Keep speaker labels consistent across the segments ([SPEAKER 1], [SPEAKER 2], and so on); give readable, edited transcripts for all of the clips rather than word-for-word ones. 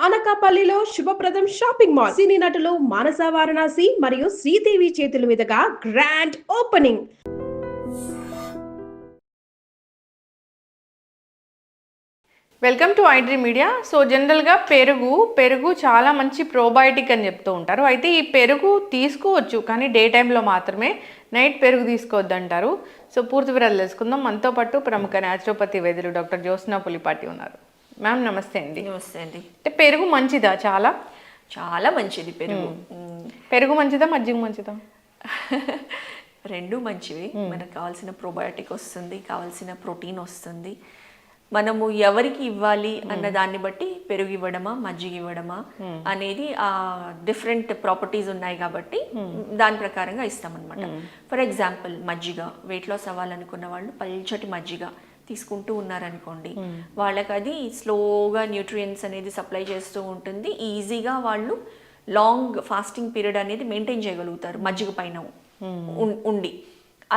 [SPEAKER 1] అనకాపల్లిలో శుభప్రదం shopping mall. సినీ నటులు మానస వారణాసి మరియు శ్రీదేవి చేతుల మీదుగా grand opening.
[SPEAKER 2] Welcome to iDream media. So జనరల్గా పెరుగు చాలా మంచి ప్రోబయోటిక్ అని చెప్తూ ఉంటారు. అయితే ఈ పెరుగు తీసుకోవచ్చు, కానీ డే టైంలో మాత్రమే, నైట్ పెరుగు తీసుకోవద్దు అంటారు. సో పూర్తి వివరాలు తెలుసుకుందాం. మనతో పాటు ప్రముఖ న్యాచురోపతి వైద్యులు డాక్టర్ జ్యోత్స్న పులిపాటి ఉన్నారు. మ్యామ్ నమస్తే అండి.
[SPEAKER 3] నమస్తే అండి.
[SPEAKER 2] అంటే పెరుగు మంచిదా?
[SPEAKER 3] చాలా మంచిది పెరుగు.
[SPEAKER 2] పెరుగు మంచిదా, మజ్జిగ మంచిదా?
[SPEAKER 3] రెండు మంచివి. మనకు కావాల్సిన ప్రోబయోటిక్ వస్తుంది, కావాల్సిన ప్రోటీన్ వస్తుంది. మనము ఎవరికి ఇవ్వాలి అన్న దాన్ని బట్టి పెరుగు ఇవ్వడమా మజ్జిగ ఇవ్వడమా అనేది ఆ డిఫరెంట్ ప్రాపర్టీస్ ఉన్నాయి కాబట్టి దాని ప్రకారంగా ఇస్తామన్నమాట. ఫర్ ఎగ్జాంపుల్ మజ్జిగ, వెయిట్ లాస్ అవ్వాలనుకున్న వాళ్ళు పల్చటి మజ్జిగ తీసుకుంటూ ఉన్నారనుకోండి, వాళ్ళకి అది స్లోగా న్యూట్రియంట్స్ అనేది సప్లై చేస్తూ ఉంటుంది. ఈజీగా వాళ్ళు లాంగ్ ఫాస్టింగ్ పీరియడ్ అనేది మెయింటైన్ చేయగలుగుతారు మజ్జిగ పైన ఉండి.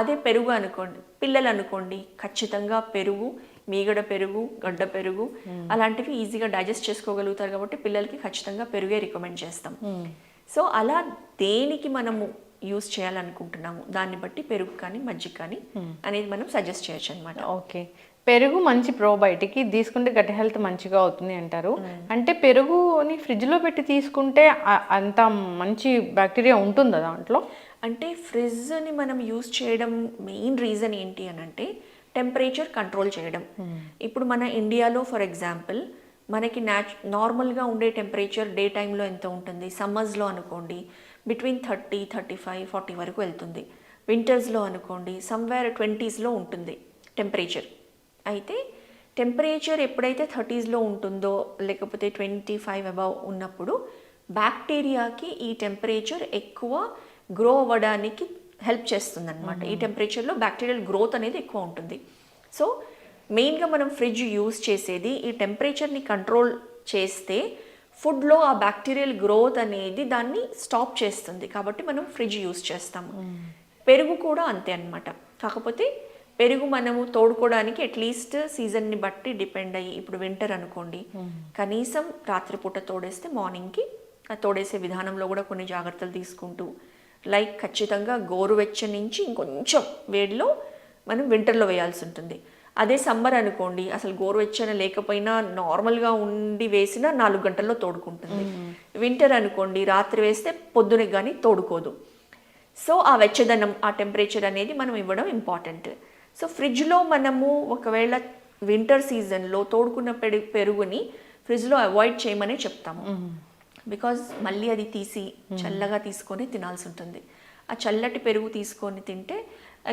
[SPEAKER 3] అదే పెరుగు అనుకోండి, పిల్లలు అనుకోండి, ఖచ్చితంగా పెరుగు, మీగడ పెరుగు, గడ్డ పెరుగు అలాంటివి ఈజీగా డైజెస్ట్ చేసుకోగలుగుతారు కాబట్టి పిల్లలకి ఖచ్చితంగా పెరుగే రికమెండ్ చేస్తాం. సో అలా దేనికి మనము యూస్ చేయాలనుకుంటున్నాము దాన్ని బట్టి పెరుగు కానీ మజ్జిగ కానీ అనేది మనం సజెస్ట్ చేయొచ్చు అనమాట.
[SPEAKER 2] ఓకే, పెరుగు మంచి ప్రోబయోటిక్, తీసుకుంటే గట్ హెల్త్ మంచిగా అవుతుంది అంటారు. అంటే పెరుగుని ఫ్రిడ్జ్లో పెట్టి తీసుకుంటే అంత మంచి బ్యాక్టీరియా ఉంటుందా దాంట్లో?
[SPEAKER 3] అంటే ఫ్రిడ్జ్ని మనం యూస్ చేయడం మెయిన్ రీజన్ ఏంటి అని అంటే టెంపరేచర్ కంట్రోల్ చేయడం. ఇప్పుడు మన ఇండియాలో ఫర్ ఎగ్జాంపుల్ మనకి నార్మల్గా ఉండే టెంపరేచర్ డే టైంలో ఎంత ఉంటుంది? సమ్మర్స్లో అనుకోండి బిట్వీన్ 30, 35, 40 వరకు వెళ్తుంది. వింటర్స్లో అనుకోండి సమ్వేర్ 20స్లో ఉంటుంది టెంపరేచర్. అయితే టెంపరేచర్ ఎప్పుడైతే 30స్లో ఉంటుందో లేకపోతే 25 అబవ్ ఉన్నప్పుడు బ్యాక్టీరియాకి ఈ టెంపరేచర్ ఎక్కువ గ్రో అవ్వడానికి హెల్ప్ చేస్తుంది అనమాట. ఈ టెంపరేచర్లో బ్యాక్టీరియల్ గ్రోత్ అనేది ఎక్కువ ఉంటుంది. సో మెయిన్గా మనం ఫ్రిడ్జ్ యూజ్ చేసేది ఈ టెంపరేచర్ని కంట్రోల్ చేస్తే ఫుడ్లో ఆ బ్యాక్టీరియల్ గ్రోత్ అనేది దాన్ని స్టాప్ చేస్తుంది. కాబట్టి మనం ఫ్రిడ్జ్ యూజ్ చేస్తాము. పెరుగు కూడా అంతే అనమాట. కాకపోతే పెరుగు మనము తోడుకోవడానికి అట్లీస్ట్ సీజన్ని బట్టి డిపెండ్ అయ్యి, ఇప్పుడు వింటర్ అనుకోండి కనీసం రాత్రిపూట తోడేస్తే మార్నింగ్కి తోడేసే విధానంలో కూడా కొన్ని జాగ్రత్తలు తీసుకుంటూ, లైక్ ఖచ్చితంగా గోరువెచ్చని నుంచి ఇంకొంచెం వేడిలో మనం వింటర్లో వేయాల్సి ఉంటుంది. అదే సమ్మర్ అనుకోండి అసలు గోరువెచ్చని లేకపోయినా నార్మల్గా ఉండి వేసినా 4 గంటల్లో తోడుకుంటుంది. వింటర్ అనుకోండి రాత్రి వేస్తే పొద్దునకి కానీ తోడుకోదు. సో ఆ వెచ్చదనం, ఆ టెంపరేచర్ అనేది మనం ఇవ్వడం ఇంపార్టెంట్. సో ఫ్రిడ్జ్లో మనము ఒకవేళ వింటర్ సీజన్లో తోడుకున్న పెరుగుని ఫ్రిడ్జ్లో అవాయిడ్ చేయమనే చెప్తాము. బికాజ్ మళ్ళీ అది తీసి చల్లగా తీసుకొని తినాల్సి ఉంటుంది. ఆ చల్లటి పెరుగు తీసుకొని తింటే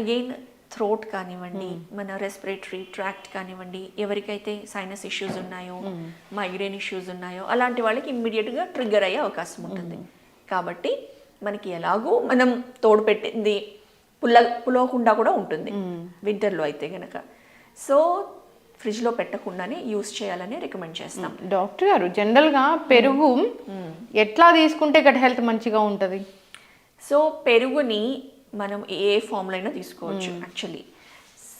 [SPEAKER 3] అగైన్ థ్రోట్ కానివ్వండి, మన రెస్పిరేటరీ ట్రాక్ట్ కానివ్వండి, ఎవరికైతే సైనస్ ఇష్యూస్ ఉన్నాయో, మైగ్రేన్ ఇష్యూస్ ఉన్నాయో అలాంటి వాళ్ళకి ఇమ్మీడియట్గా ట్రిగ్గర్ అయ్యే అవకాశం ఉంటుంది. కాబట్టి మనకి ఎలాగో మనం తోడు పెట్టింది పులవకుండా కూడా ఉంటుంది వింటర్లో అయితే కనుక. సో ఫ్రిడ్జ్లో పెట్టకుండానే యూస్ చేయాలని రికమెండ్ చేస్తాం.
[SPEAKER 2] డాక్టర్ గారు, జనరల్గా పెరుగు ఎట్లా తీసుకుంటే గట్ హెల్త్ మంచిగా ఉంటుంది?
[SPEAKER 3] సో పెరుగుని మనం ఏ ఫామ్లో అయినా తీసుకోవచ్చు యాక్చువల్లీ.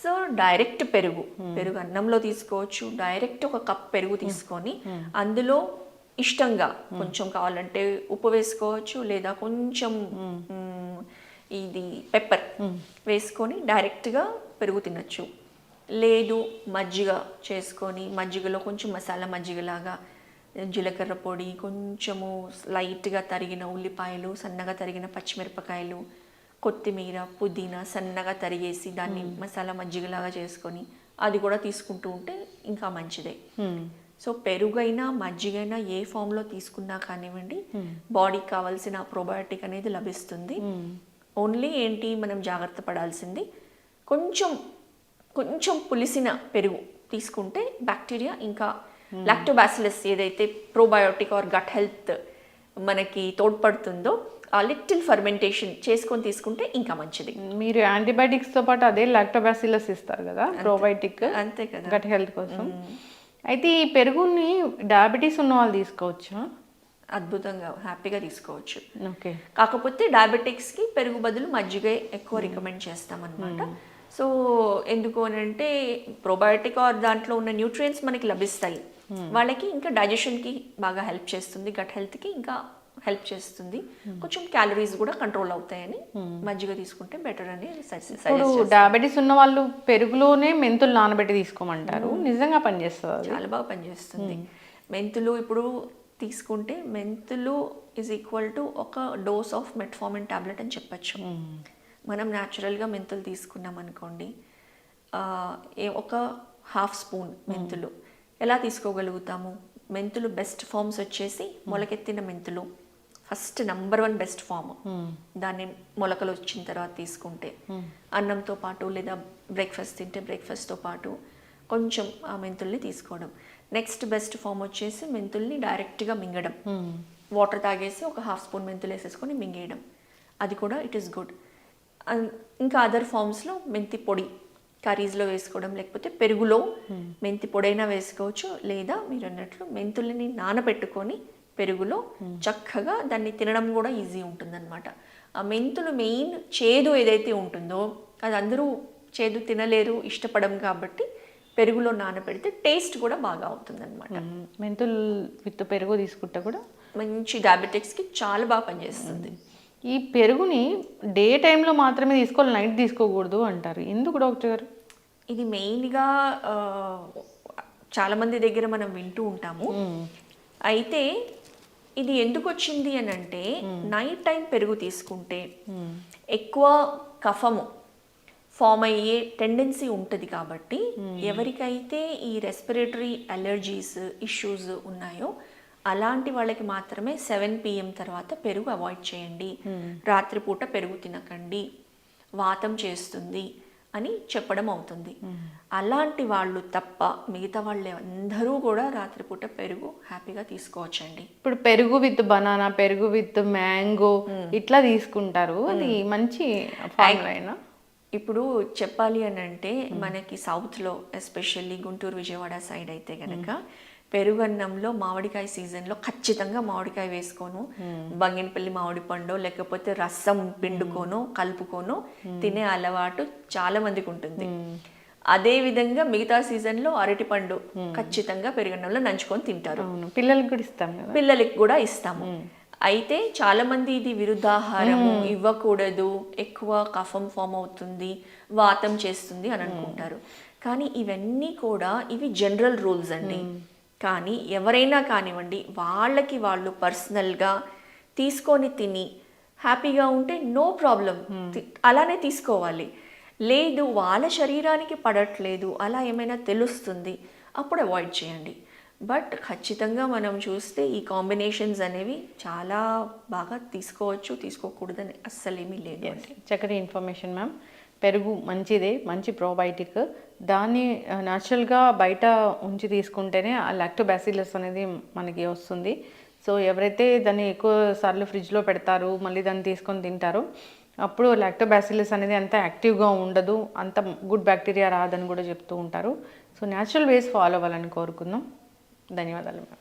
[SPEAKER 3] సో డైరెక్ట్ పెరుగు అన్నంలో తీసుకోవచ్చు. డైరెక్ట్ ఒక కప్ పెరుగు తీసుకొని అందులో ఇష్టంగా కొంచెం కావాలంటే ఉప్పు వేసుకోవచ్చు, లేదా కొంచెం ఇది పెప్పర్ వేసుకొని డైరెక్ట్గా పెరుగు తినచ్చు. లేదు మజ్జిగ చేసుకొని మజ్జిగలో కొంచెం మసాలా మజ్జిగలాగా జీలకర్ర పొడి, కొంచెము లైట్గా తరిగిన ఉల్లిపాయలు, సన్నగా తరిగిన పచ్చిమిరపకాయలు, కొత్తిమీర, పుదీనా సన్నగా తరిగేసి దాన్ని మసాలా మజ్జిగలాగా చేసుకొని అది కూడా తీసుకుంటూ ఉంటే ఇంకా మంచిదే. సో పెరుగైనా మజ్జిగైనా ఏ ఫామ్లో తీసుకున్నా కానివ్వండి బాడీకి కావాల్సిన ప్రోబయోటిక్ అనేది లభిస్తుంది. ఓన్లీ ఏంటి మనం జాగ్రత్త పడాల్సింది కొంచెం పులిసిన పెరుగు తీసుకుంటే బ్యాక్టీరియా ఇంకా లాక్టోబాసిలస్ ఏదైతే ప్రోబయోటిక్ ఆర్ గట్ హెల్త్ మనకి తోడ్పడుతుందో ఆ లిటిల్ ఫర్మెంటేషన్ చేసుకొని తీసుకుంటే ఇంకా మంచిది.
[SPEAKER 2] మీరు యాంటీబయాటిక్స్తో పాటు అదే లాక్టోబాసిలస్ ఇస్తారు కదా, ప్రోబయోటిక్,
[SPEAKER 3] అంతే కదా
[SPEAKER 2] గట్ హెల్త్ కోసం. అయితే ఈ పెరుగుని డయాబెటీస్ ఉన్న వాళ్ళు తీసుకోవచ్చా?
[SPEAKER 3] అద్భుతంగా హ్యాపీగా తీసుకోవచ్చు.
[SPEAKER 2] ఓకే,
[SPEAKER 3] కాకపోతే డయాబెటిక్స్కి పెరుగు బదులు మజ్జిగ ఎక్కువ రికమెండ్ చేస్తామన్నమాట. సో ఎందుకు అని అంటే ప్రోబయోటిక్ ఆర్ దాంట్లో ఉన్న న్యూట్రియంట్స్ మనకి లభిస్తాయి. వాళ్ళకి ఇంకా డైజెషన్కి బాగా హెల్ప్ చేస్తుంది, గట్ హెల్త్కి ఇంకా హెల్ప్ చేస్తుంది, కొంచెం క్యాలరీస్ కూడా కంట్రోల్ అవుతాయని మజ్జిగ తీసుకుంటే బెటర్ అని
[SPEAKER 2] ఇప్పుడు డయాబెటీస్ ఉన్న వాళ్ళు పెరుగులోనే మెంతులు నానబెట్టి తీసుకోమంటారు, నిజంగా పనిచేస్తుంది?
[SPEAKER 3] చాలా బాగా పనిచేస్తుంది. మెంతులు ఇప్పుడు తీసుకుంటే మెంతులు ఈజ్ ఈక్వల్ టు ఒక డోస్ ఆఫ్ మెట్ఫార్మిన్ టాబ్లెట్ అని చెప్పచ్చు. మనం న్యాచురల్గా మెంతులు తీసుకున్నాం అనుకోండి, ఒక హాఫ్ స్పూన్ మెంతులు ఎలా తీసుకోగలుగుతాము? మెంతులు బెస్ట్ ఫార్మ్స్ వచ్చేసి మొలకెత్తిన మెంతులు ఫస్ట్ నంబర్ 1 బెస్ట్ ఫామ్. దాన్ని మొలకలు వచ్చిన తర్వాత తీసుకుంటే అన్నంతో పాటు లేదా బ్రేక్ఫాస్ట్ తింటే బ్రేక్ఫాస్ట్తో పాటు కొంచెం ఆ మెంతుల్ని తీసుకోవడం. నెక్స్ట్ బెస్ట్ ఫామ్ వచ్చేసి మెంతుల్ని డైరెక్ట్గా మింగడం, వాటర్ తాగేసి ఒక హాఫ్ స్పూన్ మెంతులు వేసేసుకొని మింగేయడం, అది కూడా ఇట్ ఈస్ గుడ్. ఇంకా అదర్ ఫామ్స్లో మెంతి పొడి కర్రీస్లో వేసుకోవడం, లేకపోతే పెరుగులో మెంతి పొడైనా వేసుకోవచ్చు, లేదా మీరు అన్నట్లు మెంతులని నానబెట్టుకొని పెరుగులో చక్కగా దాన్ని తినడం కూడా ఈజీ ఉంటుందన్నమాట. ఆ మెంతులు మెయిన్ చేదు ఏదైతే ఉంటుందో అది అందరూ చేదు తినలేరు, ఇష్టపడం కాబట్టి పెరుగులో నానబెడితే టేస్ట్ కూడా బాగా అవుతుందన్నమాట.
[SPEAKER 2] మెంతులు విత్ పెరుగు తీసుకుంటే కూడా
[SPEAKER 3] మంచి డయాబెటిక్స్కి చాలా బాగా పనిచేస్తుంది.
[SPEAKER 2] ఈ పెరుగుని డే టైంలో మాత్రమే తీసుకోవాలి, నైట్ తీసుకోకూడదు అంటారు, ఎందుకు డాక్టర్ గారు?
[SPEAKER 3] ఇది మెయిన్గా చాలామంది దగ్గర మనం వింటూ ఉంటాము. అయితే ఇది ఎందుకు వచ్చింది అని అంటే నైట్ టైం పెరుగు తీసుకుంటే ఎక్కువ కఫము ఫామ్ అయ్యే టెండెన్సీ ఉంటుంది కాబట్టి ఎవరికైతే ఈ రెస్పిరేటరీ అలర్జీస్ ఇష్యూస్ ఉన్నాయో అలాంటి వాళ్ళకి మాత్రమే 7 PM తర్వాత పెరుగు అవాయిడ్ చేయండి, రాత్రిపూట పెరుగు తినకండి, వాతం చేస్తుంది అని చెప్పడం అవుతుంది. అలాంటి వాళ్ళు తప్ప మిగతా వాళ్ళు అందరూ కూడా రాత్రిపూట పెరుగు హ్యాపీగా తీసుకోవచ్చండి.
[SPEAKER 2] ఇప్పుడు పెరుగు విత్ బనానా, పెరుగు విత్ మ్యాంగో ఇట్లా తీసుకుంటారు, అది మంచి ఫార్ములా?
[SPEAKER 3] ఇప్పుడు చెప్పాలి అని అంటే మనకి సౌత్లో ఎస్పెషల్లీ గుంటూరు విజయవాడ సైడ్ అయితే కనుక పెరుగన్నంలో మామిడికాయ సీజన్లో ఖచ్చితంగా మామిడికాయ వేసుకోను, బంగినపల్లి మామిడి పండు లేకపోతే రసం పిండుకోను కలుపుకోను తినే అలవాటు చాలా మందికి ఉంటుంది. అదే విధంగా మిగతా సీజన్లో అరటిపండు ఖచ్చితంగా పెరుగన్నంలో నంచుకొని తింటారు.
[SPEAKER 2] పిల్లలకి కూడా ఇస్తాం,
[SPEAKER 3] పిల్లలకి కూడా ఇస్తాము. అయితే చాలా మంది ఇది విరుద్ధాహారము, ఇవ్వకూడదు, ఎక్కువ కఫం ఫామ్ అవుతుంది, వాతం చేస్తుంది అని అనుకుంటారు. కానీ ఇవన్నీ కూడా ఇవి జనరల్ రూల్స్ అండి. కానీ ఎవరైనా కానివ్వండి వాళ్ళకి వాళ్ళు పర్సనల్గా తీసుకొని తిని హ్యాపీగా ఉంటే నో ప్రాబ్లం, అలానే తీసుకోవాలి. లేదు వాళ్ళ శరీరానికి పడట్లేదు, అలా ఏమైనా తెలుస్తుంది, అప్పుడు అవాయిడ్ చేయండి. బట్ ఖచ్చితంగా మనం చూస్తే ఈ కాంబినేషన్స్ అనేవి చాలా బాగా తీసుకోవచ్చు, తీసుకోకూడదని అస్సలేమీ లేదు.
[SPEAKER 2] చక్కటి ఇన్ఫర్మేషన్ మ్యామ్. పెరుగు మంచిదే, మంచి ప్రోబయోటిక్, దాన్ని న్యాచురల్గా బయట ఉంచి తీసుకుంటేనే ఆ లాక్టోబాసిల్లస్ అనేది మనకి వస్తుంది. సో ఎవరైతే దాన్ని ఎక్కువ సార్లు ఫ్రిడ్జ్లో పెడతారు మళ్ళీ దాన్ని తీసుకొని తింటారో అప్పుడు లాక్టోబాసిల్లస్ అనేది అంత యాక్టివ్గా ఉండదు, అంత గుడ్ బ్యాక్టీరియా రాదని కూడా చెప్తూ ఉంటారు. సో న్యాచురల్ వేస్ ఫాలో అవ్వాలని కోరుకుందాం. ధన్యవాదాలు ma'am.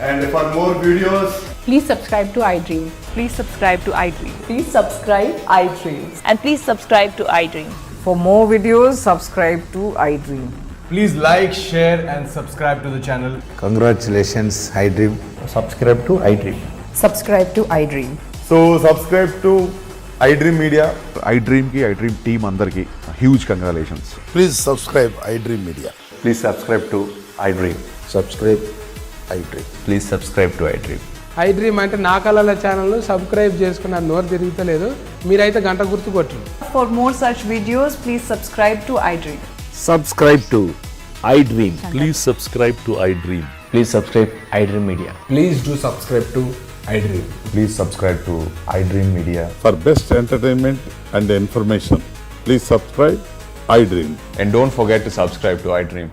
[SPEAKER 4] And for more videos,
[SPEAKER 5] Please subscribe to iDream.
[SPEAKER 6] Please subscribe to iDream.
[SPEAKER 5] Please subscribe iDream.
[SPEAKER 6] And please subscribe to iDream.
[SPEAKER 5] For more videos, subscribe to iDream.
[SPEAKER 4] please like, share and subscribe to the channel.
[SPEAKER 7] Congratulations, iDream.
[SPEAKER 8] Subscribe to iDream.
[SPEAKER 5] Subscribe to iDream.
[SPEAKER 8] So subscribe to iDream Media.
[SPEAKER 9] iDream team అందరికి huge congratulations.
[SPEAKER 7] Please subscribe iDream Media.
[SPEAKER 8] Please subscribe to iDream.
[SPEAKER 7] Subscribe iDream.
[SPEAKER 8] Please subscribe to iDream.
[SPEAKER 10] iDream అంటే నా కళల channel subscribe చేసుకున్న నోరు తిరుగుతలేదు, మీరైతే గంట గుర్తు కొట్టండి.
[SPEAKER 5] For more such videos, please subscribe to iDream.
[SPEAKER 8] Subscribe to iDream.
[SPEAKER 9] Please subscribe to iDream.
[SPEAKER 8] Please subscribe iDream Media.
[SPEAKER 10] Please do subscribe to iDream.
[SPEAKER 8] Please subscribe to iDream Media.
[SPEAKER 9] For best entertainment and information, please subscribe iDream.
[SPEAKER 8] And don't forget to subscribe to iDream.